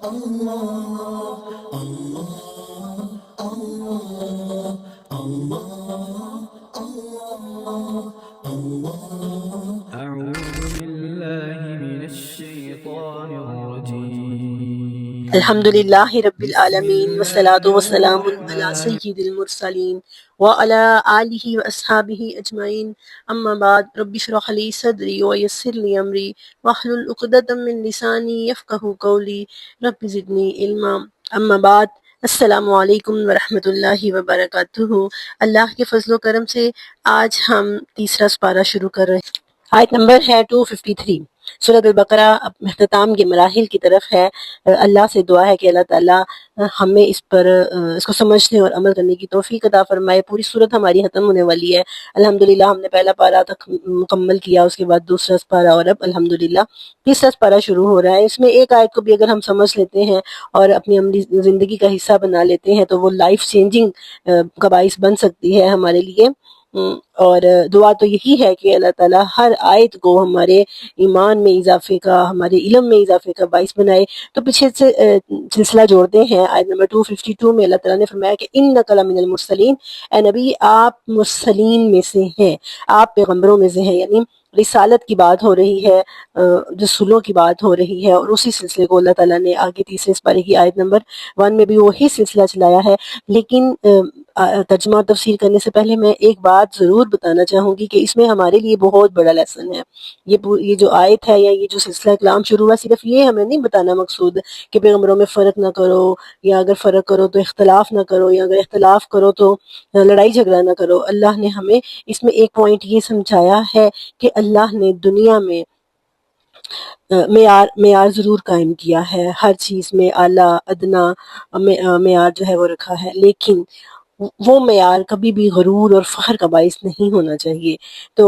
الله الله الله الله الله الله. أعوذ بالله من الشيطان الرجيم. الحمد للہ رب العالمین والصلاة والسلام علی سید المرسلین وعلی آلہ واصحابہ اجمعین، اما بعد رب اشرح لی صدری ویسر لی امری واحلل عقدۃ من لسانی یفقہوا قولی رب زدنی علما۔ اما بعد، السلام علیکم ورحمۃ اللہ وبرکاتہ۔ اللہ کے فضل و کرم سے آج ہم تیسرا سپارہ شروع کر رہے ہیں۔ آیت نمبر ہے 253۔ سورۃ البقرہ اختتام کے مراحل کی طرف ہے۔ اللہ سے دعا ہے کہ اللہ تعالیٰ ہمیں اس کو سمجھنے اور عمل کرنے کی توفیق عطا فرمائے۔ پوری سورت ہماری ختم ہونے والی ہے۔ الحمدللہ ہم نے پہلا پارہ تک مکمل کیا، اس کے بعد دوسرا پارہ، اور اب الحمدللہ تیسرا پارہ شروع ہو رہا ہے۔ اس میں ایک آیت کو بھی اگر ہم سمجھ لیتے ہیں اور اپنی عملی زندگی کا حصہ بنا لیتے ہیں تو وہ لائف چینجنگ کا باعث بن سکتی ہے ہمارے لیے۔ اور دعا تو یہی ہے کہ اللہ تعالیٰ ہر آیت کو ہمارے ایمان میں اضافے کا، ہمارے علم میں اضافے کا باعث بنائے۔ تو پیچھے سے سلسلہ جوڑتے ہیں۔ آیت نمبر 252 میں اللہ تعالیٰ نے فرمایا کہ اِنَّکَ لَمِنَ الْمُرْسَلِینَ، اے نبی آپ مرسلین میں سے ہیں، آپ پیغمبروں میں سے ہیں، یعنی رسالت کی بات ہو رہی ہے، رسولوں کی بات ہو رہی ہے، اور اسی سلسلے کو اللہ تعالیٰ نے آگے تیسرے سپارے کی آیت نمبر 1 میں بھی وہی سلسلہ چلایا ہے۔ لیکن ترجمہ اور تفسیر کرنے سے پہلے میں ایک بات ضرور بتانا چاہوں گی کہ اس میں ہمارے لیے بہت بڑا لیسن ہے۔ یہ جو آیت ہے یا یہ جو سلسلہ کلام شروع ہوا، صرف یہ ہمیں نہیں بتانا مقصود کہ پیغمبروں میں فرق نہ کرو، یا اگر فرق کرو تو اختلاف نہ کرو، یا اگر اختلاف کرو تو لڑائی جھگڑا نہ کرو۔ اللہ نے ہمیں اس میں ایک پوائنٹ یہ سمجھایا ہے کہ اللہ نے دنیا میں معیار ضرور قائم کیا ہے، ہر چیز میں اعلیٰ ادنا معیار جو ہے وہ رکھا ہے، لیکن وہ معیار کبھی بھی غرور اور فخر کا باعث نہیں ہونا چاہیے۔ تو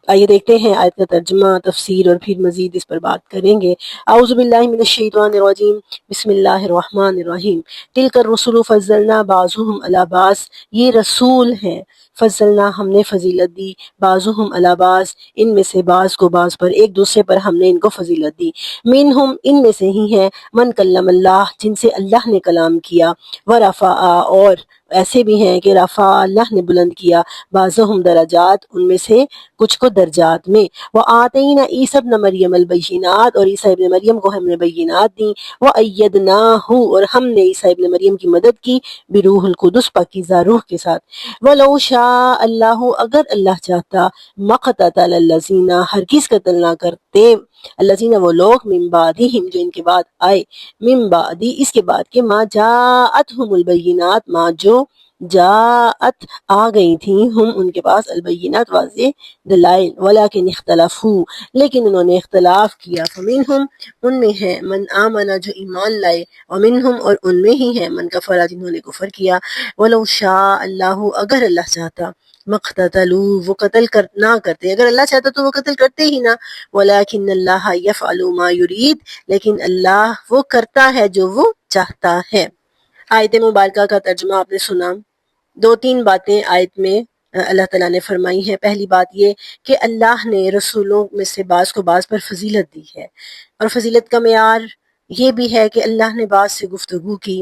آئیے دیکھتے ہیں آیت کا ترجمہ، تفسیر، اور پھر مزید اس پر بات کریں گے۔ اعوذ باللہ من الشیطان الرجیم، بسم اللہ الرحمن الرحیم۔ تلک الرسل فضلنا بعضهم علی بعض، یہ رسول ہیں، فضلنا ہم نے فضیلت دی، بعضهم علی بعض ان میں سے بعض کو بعض پر، ایک دوسرے پر ہم نے ان کو فضیلت دی۔ منہم ان میں سے ہی ہیں، من کلم اللہ جن سے اللہ نے کلام کیا، ورفع اور ایسے بھی ہیں کہ رفع اللہ نے بلند کیا، بعضهم درجات ان میں سے کچھ کو درجات میں، وآتینا عیسی ابن مریم البینات اور عیسی ابن مریم کو ہم نے بینات دیں، وأیدناہ اور ہم نے عیسی ابن مریم کی مدد کی، بروح القدس پاکیزہ روح کے ساتھ، ولو شاء اللہ اگر اللہ چاہتا، مقتتل الذین ہرگز قتل نہ کرتے، الذین وہ لوگ، من بعدہم جو ان کے بعد آئے، من بعدی اس کے بعد کہ ما جاءتہم البینات ما جو جاءت آ گئی تھیں ہم ان کے پاس، البینات واضح دلائل، ولیکن اختلفوا لیکن انہوں نے اختلاف کیا، فمنہم ان میں ہے من آمن جو ایمان لائے، ومنہم اور ان میں ہی ہے من کفر جنہوں نے کفر کیا، ولو شاء اللہ اگر اللہ چاہتا، مقتتلوا وہ قتل نہ کرتے، اگر اللہ چاہتا تو وہ قتل کرتے ہی نہ، ولیکن اللہ یفعل ما یرید لیکن اللہ وہ کرتا ہے جو وہ چاہتا ہے۔ آیت مبارکہ کا ترجمہ آپ نے سنا۔ دو تین باتیں آیت میں اللہ تعالیٰ نے فرمائی ہیں۔ پہلی بات یہ کہ اللہ نے رسولوں میں سے بعض کو بعض پر فضیلت دی ہے، اور فضیلت کا معیار یہ بھی ہے کہ اللہ نے بعض سے گفتگو کی،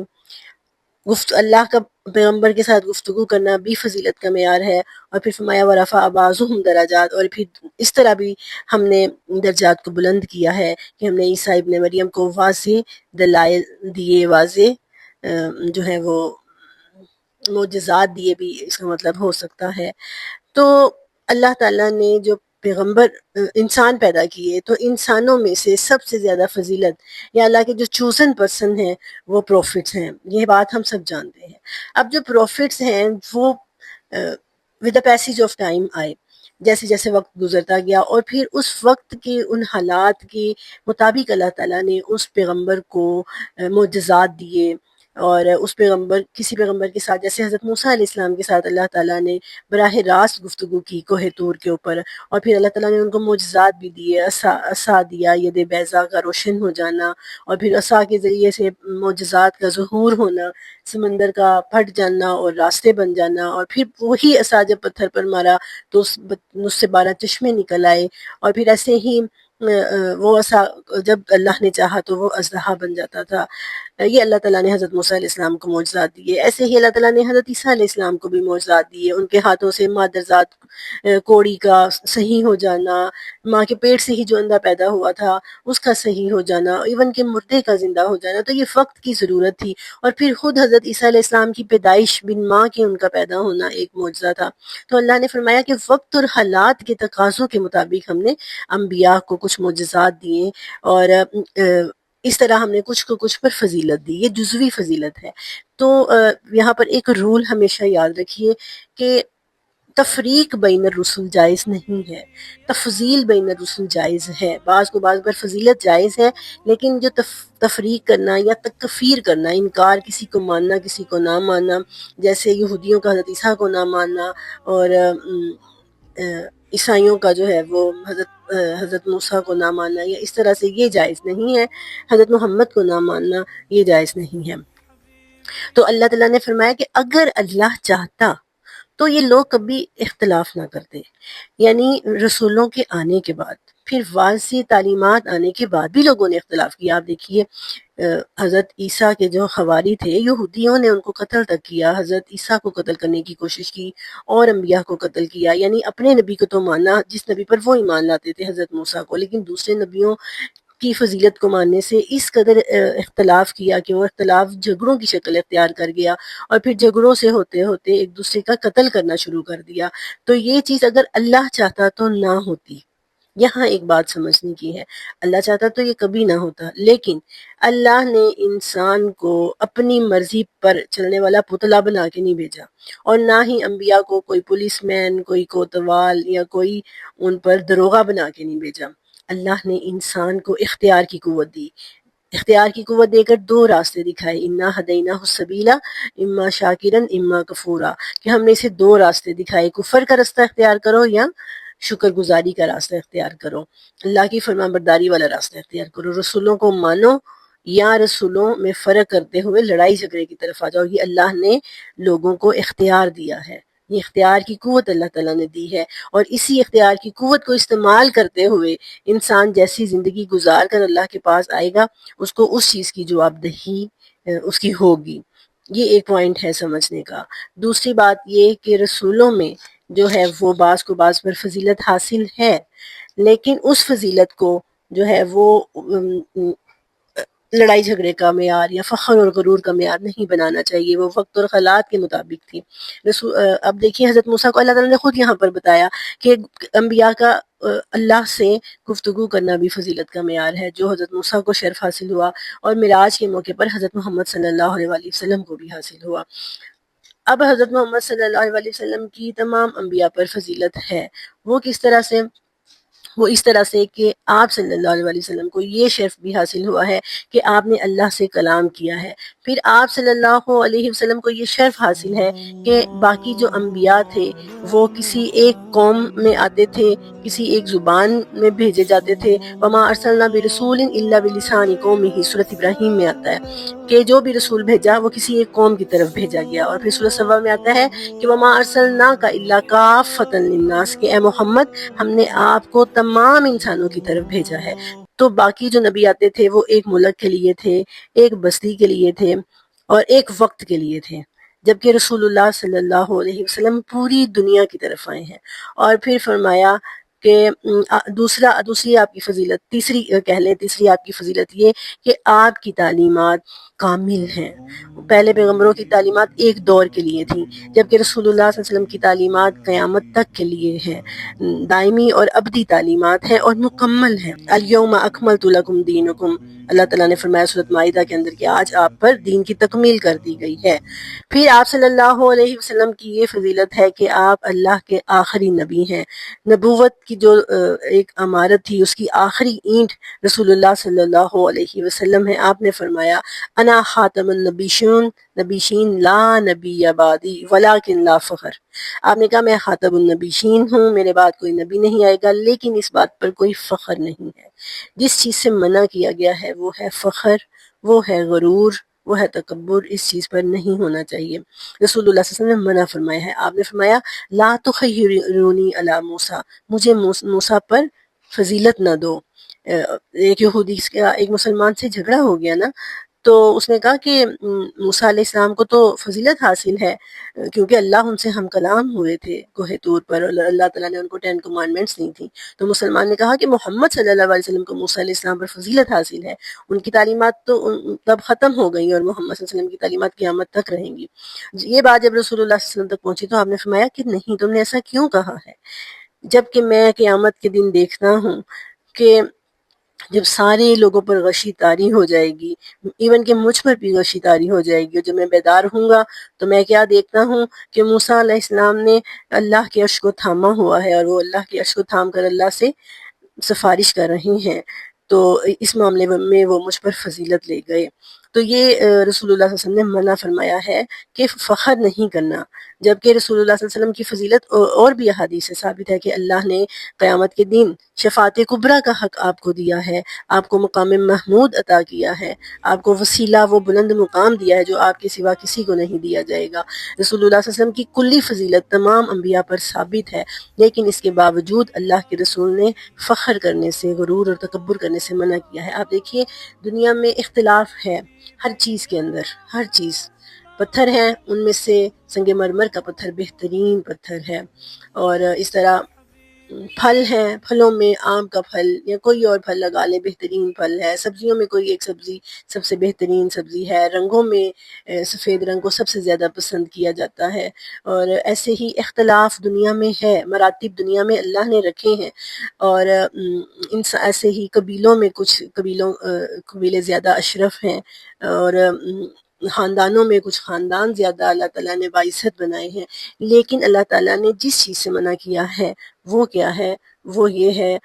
اللہ کا پیغمبر کے ساتھ گفتگو کرنا بھی فضیلت کا معیار ہے، اور پھر فرمایا ورفع بعضهم درجات، اور پھر اس طرح بھی ہم نے درجات کو بلند کیا ہے کہ ہم نے عیسیٰ ابن مریم کو واضح دلائل دیے، واضح جو ہے وہ معجزات دیے بھی اس کا مطلب ہو سکتا ہے۔ تو اللہ تعالیٰ نے جو پیغمبر انسان پیدا کیے، تو انسانوں میں سے سب سے زیادہ فضیلت یا اللہ کے جو چوزن پرسن ہیں وہ پروفٹس ہیں، یہ بات ہم سب جانتے ہیں۔ اب جو پروفٹس ہیں وہ with the passage of time آئے، جیسے جیسے وقت گزرتا گیا، اور پھر اس وقت کے ان حالات کے مطابق اللہ تعالیٰ نے اس پیغمبر کو معجزات دیے، اور اس کسی پیغمبر کے ساتھ، جیسے حضرت موسیٰ علیہ السلام کے ساتھ اللہ تعالیٰ نے براہ راست گفتگو کی کوہ طور کے اوپر، اور پھر اللہ تعالیٰ نے ان کو معجزات بھی دیے، عصا دیا، ید بیضاء کا روشن ہو جانا، اور پھر عصا کے ذریعے سے معجزات کا ظہور ہونا، سمندر کا پھٹ جانا اور راستے بن جانا، اور پھر وہی عصا جب پتھر پر مارا تو اس سے 12 چشمے نکل آئے، اور پھر ایسے ہی وہ جب اللہ نے چاہا تو وہ اژدہا بن جاتا تھا. یہ اللہ تعالیٰ نے حضرت موسیٰ علیہ السلام کو معجزات دیے. ایسے ہی اللہ تعالیٰ نے حضرت عیسیٰ علیہ السلام کو بھی معجزات دیے. ان کے ہاتھوں سے مادرزاد کوڑی کا صحیح ہو جانا، ماں کے پیٹ سے ہی جو اندھا پیدا ہوا تھا اس کا صحیح ہو جانا، ایون کہ مردے کا زندہ ہو جانا. تو یہ وقت کی ضرورت تھی. اور پھر خود حضرت عیسیٰ علیہ السلام کی پیدائش بن ماں کے ان کا پیدا ہونا ایک معجزہ تھا. تو اللہ نے فرمایا کہ وقت اور حالات کے تقاضوں کے مطابق ہم نے انبیاء کو کچھ معجزات دیے، اور اس طرح ہم نے کچھ کو کچھ پر فضیلت دی. یہ جزوی فضیلت ہے. تو یہاں پر ایک رول ہمیشہ یاد رکھیے کہ تفریق بین الرسل جائز نہیں ہے، تفضیل بین الرسل جائز ہے. بعض کو بعض پر فضیلت جائز ہے، لیکن جو تفریق کرنا یا تکفیر کرنا، انکار، کسی کو ماننا کسی کو نہ ماننا، جیسے یہودیوں کا حضرت عیسیٰ کو نہ ماننا، اور عیسائیوں کا جو ہے وہ حضرت موسیٰ کو نہ ماننا، یا اس طرح سے، یہ جائز نہیں ہے. حضرت محمد کو نہ ماننا یہ جائز نہیں ہے. تو اللہ تعالیٰ نے فرمایا کہ اگر اللہ چاہتا تو یہ لوگ کبھی اختلاف نہ کرتے. یعنی رسولوں کے آنے کے بعد، پھر واضح تعلیمات آنے کے بعد بھی لوگوں نے اختلاف کیا. آپ دیکھیے حضرت عیسیٰ کے جو حواری تھے، یہودیوں نے ان کو قتل تک کیا، حضرت عیسیٰ کو قتل کرنے کی کوشش کی، اور انبیاء کو قتل کیا. یعنی اپنے نبی کو تو مانا جس نبی پر وہ ایمان لاتے تھے، حضرت موسیٰ کو، لیکن دوسرے نبیوں کی فضیلت کو ماننے سے اس قدر اختلاف کیا کہ وہ اختلاف جھگڑوں کی شکل اختیار کر گیا، اور پھر جھگڑوں سے ہوتے ہوتے ایک دوسرے کا قتل کرنا شروع کر دیا. تو یہ چیز اگر اللہ چاہتا تو نہ ہوتی. یہاں ایک بات سمجھنے کی ہے، اللہ چاہتا تو یہ کبھی نہ ہوتا، لیکن اللہ نے انسان کو اپنی مرضی پر چلنے والا پتلا بنا کے نہیں بھیجا، اور نہ ہی انبیاء کو کوئی پولیس مین، کوئی کوتوال یا کوئی ان پر دروغہ بنا کے نہیں بھیجا. اللہ نے انسان کو اختیار کی قوت دی. اختیار کی قوت دے کر دو راستے دکھائے، انا ہدیناہ السبیلا اما شاکرا اما کفورا، کہ ہم نے اسے دو راستے دکھائے، کفر کا راستہ اختیار کرو یا شکر گزاری کا راستہ اختیار کرو، اللہ کی فرمان برداری والا راستہ اختیار کرو. رسولوں کو مانو یا رسولوں میں فرق کرتے ہوئے لڑائی جھگڑے کی طرف آ جاؤ. یہ اللہ نے لوگوں کو اختیار دیا ہے، یہ اختیار کی قوت اللہ تعالیٰ نے دی ہے، اور اسی اختیار کی قوت کو استعمال کرتے ہوئے انسان جیسی زندگی گزار کر اللہ کے پاس آئے گا، اس کو اس چیز کی جواب دہی اس کی ہوگی. یہ ایک پوائنٹ ہے سمجھنے کا. دوسری بات یہ کہ رسولوں میں جو ہے وہ بعض کو بعض پر فضیلت حاصل ہے، لیکن اس فضیلت کو جو ہے وہ لڑائی جھگڑے کا معیار یا فخر اور غرور کا معیار نہیں بنانا چاہیے. وہ وقت اور حالات کے مطابق تھی. اب دیکھیے حضرت موسیٰ کو اللہ تعالیٰ نے خود یہاں پر بتایا کہ انبیاء کا اللہ سے گفتگو کرنا بھی فضیلت کا معیار ہے، جو حضرت موسیٰ کو شرف حاصل ہوا، اور معراج کے موقع پر حضرت محمد صلی اللہ علیہ وآلہ وسلم کو بھی حاصل ہوا. اب حضرت محمد صلی اللہ علیہ وسلم کی تمام انبیاء پر فضیلت ہے. وہ کس طرح سے؟ وہ اس طرح سے کہ آپ صلی اللہ علیہ وسلم کو یہ شرف بھی حاصل ہوا ہے کہ آپ نے اللہ سے کلام کیا ہے. پھر آپ صلی اللہ علیہ وسلم کو یہ شرف حاصل ہے کہ باقی جو انبیاء تھے وہ کسی ایک قوم میں آتے تھے، کسی ایک زبان میں بھیجے جاتے تھے. وما ارسلنا برسول الا بلسان قومہ، سورۃ ابراہیم میں آتا ہے کہ جو بھی رسول بھیجا وہ کسی ایک قوم کی طرف بھیجا گیا. اور پھر سورۃ سبا میں آتا ہے کہ وما ارسلناک الا کافۃ للناس، کہ اے محمد ہم نے آپ کو تمام انسانوں کی طرف بھیجا ہے. تو باقی جو نبی آتے تھے وہ ایک ملک کے لیے تھے، ایک بستی کے لیے تھے، اور ایک وقت کے لیے تھے، جبکہ رسول اللہ صلی اللہ علیہ وسلم پوری دنیا کی طرف آئے ہیں. اور پھر فرمایا کہ دوسری آپ کی فضیلت، تیسری آپ کی فضیلت یہ کہ آپ کی تعلیمات کامل ہیں. پہلے پیغمبروں کی تعلیمات ایک دور کے لیے تھیں، جبکہ رسول اللہ صلی اللہ علیہ وسلم کی تعلیمات قیامت تک کے لیے ہیں، دائمی اور ابدی تعلیمات ہیں اور مکمل ہیں. الیوم اکملت لکم دینکم، اللہ تعالیٰ نے فرمایا سورۃ مائدہ کے اندر کہ آج آپ پر دین کی تکمیل کر دی گئی ہے. پھر آپ صلی اللہ علیہ وسلم کی یہ فضیلت ہے کہ آپ اللہ کے آخری نبی ہیں. نبوت کی جو ایک عمارت تھی اس کی آخری اینٹ رسول اللہ صلی اللہ علیہ وسلم ہے. آپ نے فرمایا انا خاتم النبیشین لا نبی بعدی ولکن لا فخر. آپ نے کہا میں خاتم النبیشین ہوں، میرے بعد کوئی نبی نہیں آئے گا، لیکن اس بات پر کوئی فخر نہیں ہے. جس چیز سے منع کیا گیا ہے وہ ہے فخر، وہ ہے غرور، وہ ہے تکبر. اس چیز پر نہیں ہونا چاہیے. رسول اللہ صلی اللہ علیہ وسلم نے منع فرمایا ہے. آپ نے فرمایا لا تخیرونی علی موسیٰ، مجھے موسیٰ پر فضیلت نہ دو. ایک یہودی کا ایک مسلمان سے جھگڑا ہو گیا نا، تو اس نے کہا کہ موسیٰ علیہ السلام کو تو فضیلت حاصل ہے کیونکہ اللہ ان سے ہم کلام ہوئے تھے کوہ طور پر، اور اللہ تعالیٰ نے ان کو 10 کمانڈمنٹس دی تھی۔ تو مسلمان نے کہا کہ محمد صلی اللہ علیہ وسلم کو موسیٰ علیہ السلام پر فضیلت حاصل ہے، ان کی تعلیمات تو تب ختم ہو گئی اور محمد صلی اللہ علیہ وسلم کی تعلیمات قیامت تک رہیں گی۔ یہ بات جب رسول اللہ صلی اللہ علیہ وسلم تک پہنچی تو آپ نے فرمایا کہ نہیں، تم نے ایسا کیوں کہا ہے، جبکہ میں قیامت کے دن دیکھتا ہوں کہ جب سارے لوگوں پر غشی طاری ہو جائے گی، ایون کہ مجھ پر بھی غشی طاری ہو جائے گی، اور جب میں بیدار ہوں گا تو میں کیا دیکھتا ہوں کہ موسیٰ علیہ السلام نے اللہ کے عرش کو تھاما ہوا ہے، اور وہ اللہ کے عرش کو تھام کر اللہ سے سفارش کر رہی ہیں، تو اس معاملے میں وہ مجھ پر فضیلت لے گئے۔ تو یہ رسول اللہ صلی اللہ علیہ وسلم نے منع فرمایا ہے کہ فخر نہیں کرنا، جبکہ رسول اللہ صلی اللہ علیہ وسلم کی فضیلت اور بھی احادیث سے ثابت ہے کہ اللہ نے قیامت کے دن شفاعت کبریٰ کا حق آپ کو دیا ہے، آپ کو مقام محمود عطا کیا ہے، آپ کو وسیلہ وہ بلند مقام دیا ہے جو آپ کے سوا کسی کو نہیں دیا جائے گا۔ رسول اللہ صلی اللہ علیہ وسلم کی کلی فضیلت تمام انبیاء پر ثابت ہے، لیکن اس کے باوجود اللہ کے رسول نے فخر کرنے سے، غرور اور تکبر کرنے سے منع کیا ہے۔ آپ دیکھیے دنیا میں اختلاف ہے ہر چیز کے اندر، ہر چیز، پتھر ہیں ان میں سے سنگ مرمر کا پتھر بہترین پتھر ہے، اور اس طرح پھل ہیں، پھلوں میں آم کا پھل یا کوئی اور پھل لگا لیں، بہترین پھل ہے، سبزیوں میں کوئی ایک سبزی سب سے بہترین سبزی ہے، رنگوں میں سفید رنگ کو سب سے زیادہ پسند کیا جاتا ہے، اور ایسے ہی اختلاف دنیا میں ہے، مراتب دنیا میں اللہ نے رکھے ہیں، اور ایسے ہی قبیلوں میں کچھ قبیلے زیادہ اشرف ہیں، اور خاندانوں میں کچھ خاندان زیادہ اللہ تعالیٰ نے باعزت بنائے ہیں، لیکن اللہ تعالیٰ نے جس چیز سے منع کیا ہے وہ کیا ہے، وہ یہ ہے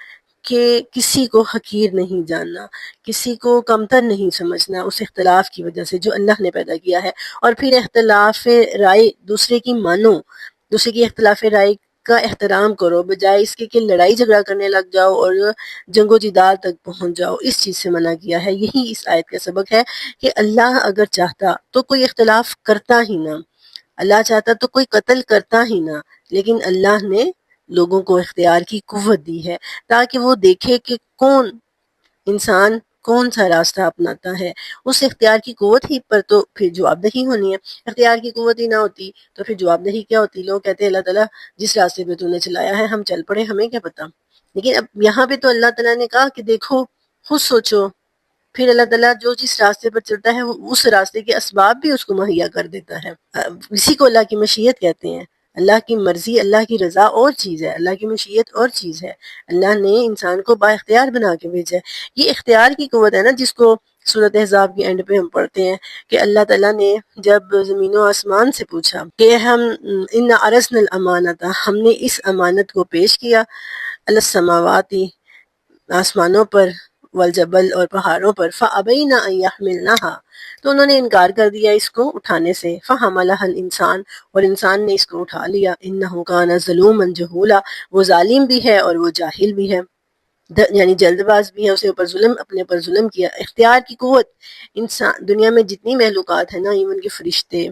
کہ کسی کو حقیر نہیں جاننا، کسی کو کمتر نہیں سمجھنا اس اختلاف کی وجہ سے جو اللہ نے پیدا کیا ہے، اور پھر اختلاف رائے دوسرے کی مانو، دوسرے کی اختلاف رائے کا احترام کرو، بجائے اس کے کہ لڑائی جھگڑا کرنے لگ جاؤ اور جنگ و جدال تک پہنچ جاؤ، اس چیز سے منع کیا ہے۔ یہی اس آیت کا سبق ہے کہ اللہ اگر چاہتا تو کوئی اختلاف کرتا ہی نہ، اللہ چاہتا تو کوئی قتل کرتا ہی نہ، لیکن اللہ نے لوگوں کو اختیار کی قوت دی ہے تاکہ وہ دیکھے کہ کون انسان کون سا راستہ اپناتا ہے، اس اختیار کی قوت ہی پر تو پھر جواب دہی ہونی ہے۔ اختیار کی قوت ہی نہ ہوتی تو پھر جواب دہی کیا ہوتی؟ لوگ کہتے ہیں اللہ تعالیٰ جس راستے پہ تو نے چلایا ہے ہم چل پڑے، ہمیں کیا پتہ۔ لیکن اب یہاں پہ تو اللہ تعالیٰ نے کہا کہ دیکھو، خود سوچو، پھر اللہ تعالیٰ جو جس راستے پر چلتا ہے وہ اس راستے کے اسباب بھی اس کو مہیا کر دیتا ہے۔ اسی کو اللہ کی مشیت کہتے ہیں۔ اللہ کی مرضی، اللہ کی رضا اور چیز ہے، اللہ کی مشیت اور چیز ہے۔ اللہ نے انسان کو با اختیار بنا کے بھیجا ہے۔ یہ اختیار کی قوت ہے نا جس کو سورۃ احزاب کی اینڈ پہ ہم پڑھتے ہیں کہ اللہ تعالیٰ نے جب زمین و آسمان سے پوچھا کہ ہم ان عرضنا الامانۃ، ہم نے اس امانت کو پیش کیا، علی السماوات، آسمانوں پر، والجبل اور پہاڑوں پر، فابین ان یحملنہا، تو انہوں نے انکار کر دیا اس کو اٹھانے سے، فحملھا الانسان، اور انسان نے اس کو اٹھا لیا، انہ کان ظلوما جہولا، وہ ظالم بھی ہے اور وہ جاہل بھی ہے، یعنی جلد باز بھی ہے، اسے اوپر ظلم، اپنے اوپر ظلم کیا۔ اختیار کی قوت انسان، دنیا میں جتنی مخلوقات ہیں نا، ایون کے فرشتے،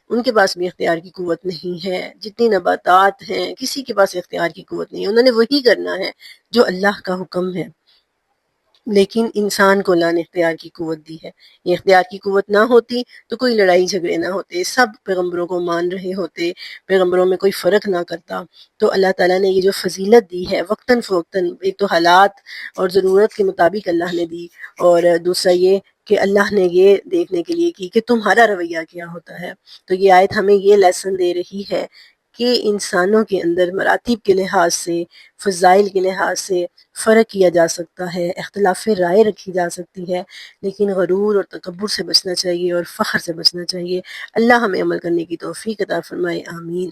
ان کے پاس بھی اختیار کی قوت نہیں ہے، جتنی نباتات ہیں کسی کے پاس اختیار کی قوت نہیں ہے، انہوں نے وہی کرنا ہے جو اللہ کا حکم ہے، لیکن انسان کو اللہ نے اختیار کی قوت دی ہے۔ یہ اختیار کی قوت نہ ہوتی تو کوئی لڑائی جھگڑے نہ ہوتے، سب پیغمبروں کو مان رہے ہوتے، پیغمبروں میں کوئی فرق نہ کرتا۔ تو اللہ تعالیٰ نے یہ جو فضیلت دی ہے وقتاً فوقتاً، ایک تو حالات اور ضرورت کے مطابق اللہ نے دی، اور دوسرا یہ کہ اللہ نے یہ دیکھنے کے لیے کی کہ تمہارا رویہ کیا ہوتا ہے۔ تو یہ آیت ہمیں یہ لیسن دے رہی ہے کہ انسانوں کے اندر مراتب کے لحاظ سے، فضائل کے لحاظ سے فرق کیا جا سکتا ہے، اختلاف رائے رکھی جا سکتی ہے، لیکن غرور اور تکبر سے بچنا چاہیے اور فخر سے بچنا چاہیے۔ اللہ ہمیں عمل کرنے کی توفیق عطا فرمائے، آمین۔